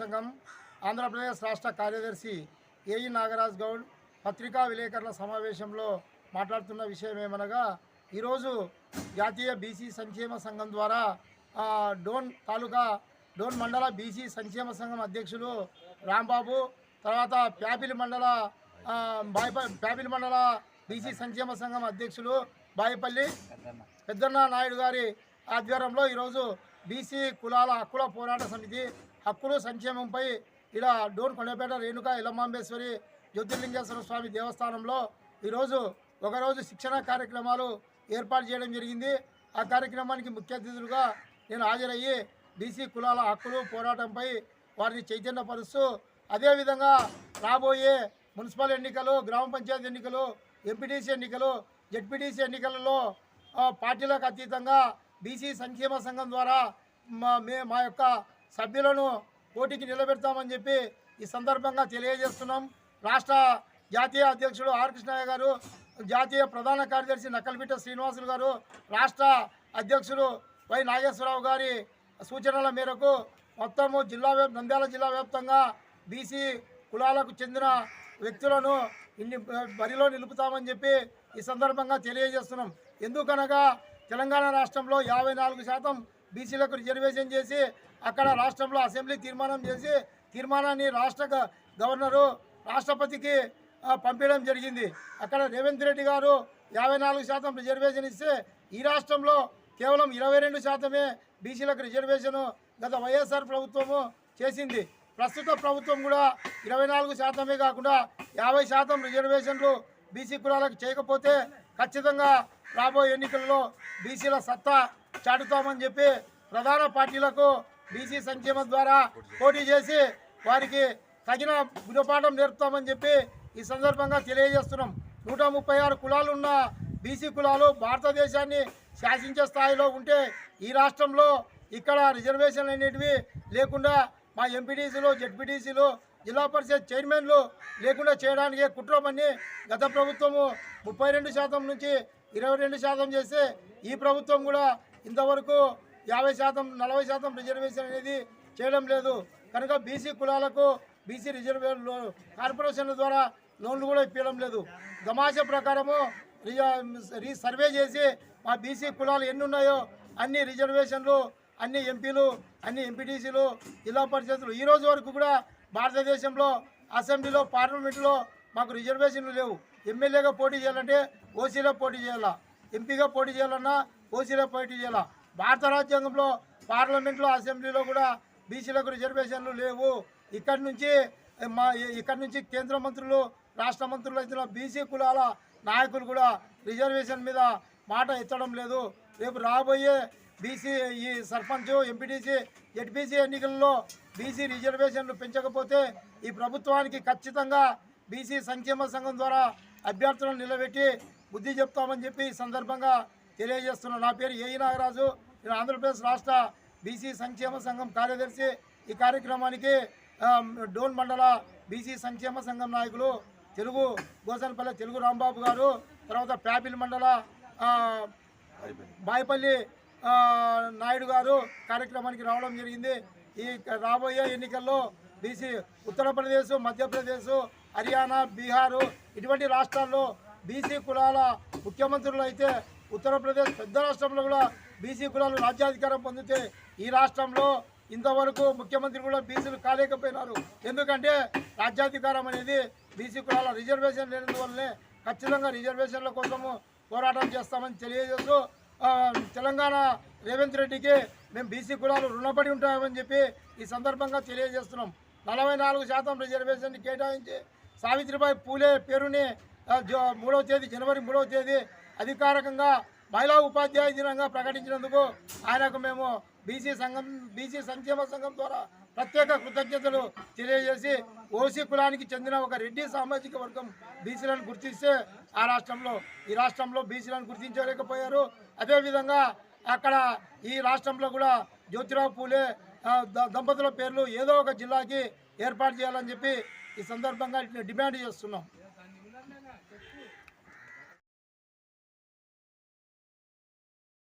సంఘం ఆంధ్రప్రదేశ్ రాష్ట్ర కార్యదర్శి ఏఈ నాగరాజ్ గౌడ్ పత్రికా విలేకరుల సమావేశంలో మాట్లాడుతున్న విషయం ఏమనగా ఈరోజు జాతీయ బీసీ సంక్షేమ సంఘం ద్వారా డోన్ మండల బీసీ సంక్షేమ సంఘం అధ్యక్షులు రాంబాబు, తర్వాత ప్యాపిలి మండల బీసీ సంక్షేమ సంఘం అధ్యక్షులు బాయపల్లి పెద్దన్న నాయుడు గారి ఆధ్వర్యంలో ఈరోజు బీసీ కులాల హక్కుల పోరాట సమితి హక్కులు సంక్షేమంపై ఇలా డోన్ కొండపేట రేణుకా ఇలమాంబేశ్వరి జ్యోతిర్లింగేశ్వర స్వామి దేవస్థానంలో ఈరోజు ఒకరోజు శిక్షణ కార్యక్రమాలు ఏర్పాటు చేయడం జరిగింది. ఆ కార్యక్రమానికి ముఖ్య అతిథులుగా నేను హాజరయ్యి బీసీ కులాల హక్కులు పోరాటంపై వారిని చైతన్యపరుస్తూ అదేవిధంగా రాబోయే మున్సిపల్ ఎన్నికలు, గ్రామ పంచాయతీ ఎన్నికలు, ఎంపీటీసీ ఎన్నికలు, జెడ్పీటీసీ ఎన్నికలలో పార్టీలకు అతీతంగా బీసీ సంక్షేమ సంఘం ద్వారా మా యొక్క సభ్యులను పోటీకి నిలబెడతామని చెప్పి ఈ సందర్భంగా తెలియజేస్తున్నాం. రాష్ట్ర జాతీయ అధ్యక్షుడు ఆర్ కృష్ణయ్య గారు, జాతీయ ప్రధాన కార్యదర్శి నక్కలపిట్ట శ్రీనివాసులు గారు, రాష్ట్ర అధ్యక్షుడు వై నాగేశ్వరరావు గారి సూచనల మేరకు మొత్తము నంద్యాల జిల్లా వ్యాప్తంగా బీసీ కులాలకు చెందిన వ్యక్తులను బరిలో నిలుపుతామని చెప్పి ఈ సందర్భంగా తెలియజేస్తున్నాం. ఎందుకనగా తెలంగాణ రాష్ట్రంలో 54% బీసీలకు రిజర్వేషన్ చేసి అక్కడ రాష్ట్రంలో అసెంబ్లీ తీర్మానం చేసి తీర్మానాన్ని రాష్ట్ర గవర్నరు రాష్ట్రపతికి పంపించడం జరిగింది. అక్కడ రేవంత్ రెడ్డి గారు 54% రిజర్వేషన్ ఇస్తే ఈ రాష్ట్రంలో కేవలం 22% బీసీలకు రిజర్వేషను గత వైఎస్ఆర్ ప్రభుత్వము చేసింది. ప్రస్తుత ప్రభుత్వం కూడా 24% కాకుండా 50% రిజర్వేషన్లు బీసీ కులాలకు చేయకపోతే ఖచ్చితంగా రాబోయే ఎన్నికల్లో బీసీల సత్తా చాటుతామని చెప్పి ప్రధాన పార్టీలకు బీసీ సంక్షేమం ద్వారా పోటీ చేసి వారికి తగిన గుణపాఠం నేర్పుతామని చెప్పి ఈ సందర్భంగా తెలియజేస్తున్నాం. 136 కులాలు ఉన్న బీసీ కులాలు భారతదేశాన్ని శాసించే స్థాయిలో ఉంటే ఈ రాష్ట్రంలో ఇక్కడ రిజర్వేషన్లు అనేటివి లేకుండా మా ఎంపీటీసీలు, జెడ్పీటీసీలు, జిల్లా పరిషత్ చైర్మన్లు లేకుండా చేయడానికి కుట్రమని గత ప్రభుత్వము 32% నుంచి 22% చేస్తే ఈ ప్రభుత్వం కూడా ఇంతవరకు 50%, 40% రిజర్వేషన్ అనేది చేయడం లేదు. కనుక బీసీ కులాలకు బీసీ కార్పొరేషన్ల ద్వారా లోన్లు కూడా ఇప్పించడం లేదు. గమాష ప్రకారము సర్వే చేసి మా బీసీ కులాలు ఎన్ని ఉన్నాయో అన్ని రిజర్వేషన్లు, అన్ని ఎంపీలు, అన్ని ఎంపీటీసీలు, జిల్లా పరిషత్తులు ఈ రోజు వరకు కూడా భారతదేశంలో అసెంబ్లీలో, పార్లమెంటులో మాకు రిజర్వేషన్లు లేవు. ఎమ్మెల్యేగా పోటీ చేయాలంటే ఓసీలో పోటీ చేయాలా, ఎంపీగా పోటీ చేయాలన్నా ఓసీలో పోటీ చేయాలా. భారత రాజ్యాంగంలో పార్లమెంట్లో, అసెంబ్లీలో కూడా బీసీలకు రిజర్వేషన్లు లేవు. ఇక్కడి నుంచి కేంద్ర మంత్రులు, రాష్ట్ర మంత్రులు అయితే బీసీ కులాల నాయకులు కూడా రిజర్వేషన్ మీద మాట ఎత్తడం లేదు. రేపు రాబోయే బీసీ ఈ సర్పంచ్, ఎంపీటీసీ, జెడ్పీసీ ఎన్నికల్లో బీసీ రిజర్వేషన్లు పెంచకపోతే ఈ ప్రభుత్వానికి ఖచ్చితంగా బీసీ సంక్షేమ సంఘం ద్వారా అభ్యర్థులను నిలబెట్టి బుద్ధి చెప్తామని చెప్పి ఈ సందర్భంగా తెలియజేస్తున్నాను. నా పేరు ఏఈ నాగరాజు, నేను ఆంధ్రప్రదేశ్ రాష్ట్ర బీసీ సంక్షేమ సంఘం కార్యదర్శి. ఈ కార్యక్రమానికి డోన్ మండల బీసీ సంక్షేమ సంఘం నాయకులు గోసనపల్లి తెలుగు రాంబాబు గారు, తర్వాత ప్యాపిల్ మండల బాయపల్లి నాయుడు గారు కార్యక్రమానికి రావడం జరిగింది. ఈ రాబోయే ఎన్నికల్లో బీసీ ఉత్తరప్రదేశ్, మధ్యప్రదేశ్, హర్యానా, బీహారు ఇటువంటి రాష్ట్రాల్లో బీసీ కులాల ముఖ్యమంత్రులు అయితే ఉత్తరప్రదేశ్ పెద్ద రాష్ట్రంలో కూడా బీసీ కులాలు రాజ్యాధికారం పొందితే ఈ రాష్ట్రంలో ఇంతవరకు ముఖ్యమంత్రి కూడా బీసీలు కాలేకపోయినారు. ఎందుకంటే రాజ్యాధికారం అనేది బీసీ కులాల రిజర్వేషన్ లేనందువల్లనే ఖచ్చితంగా రిజర్వేషన్ల కోసము పోరాటం చేస్తామని తెలియజేస్తూ తెలంగాణ రేవంత్ రెడ్డికి మేము బీసీ కులాలు రుణపడి ఉంటామని చెప్పి ఈ సందర్భంగా తెలియజేస్తున్నాం. 44% రిజర్వేషన్ కేటాయించి సావిత్రిబాయి పూలే పేరుని జనవరి 3వ తేదీ అధికారికంగా మహిళా ఉపాధ్యాయ దినంగా ప్రకటించినందుకు ఆయనకు మేము బీసీ సంక్షేమ సంఘం ద్వారా ప్రత్యేక కృతజ్ఞతలు తెలియజేసి ఓసీ కులానికి చెందిన ఒక రెడ్డి సామాజిక వర్గం బీసీలను గుర్తిస్తే ఈ రాష్ట్రంలో బీసీలను గుర్తించలేకపోయారు. అదేవిధంగా అక్కడ ఈ రాష్ట్రంలో కూడా జ్యోతిరావు పూలే దంపతుల పేర్లు ఏదో ఒక జిల్లాకి ఏర్పాటు చేయాలని చెప్పి ఈ సందర్భంగా డిమాండ్ చేస్తున్నాం.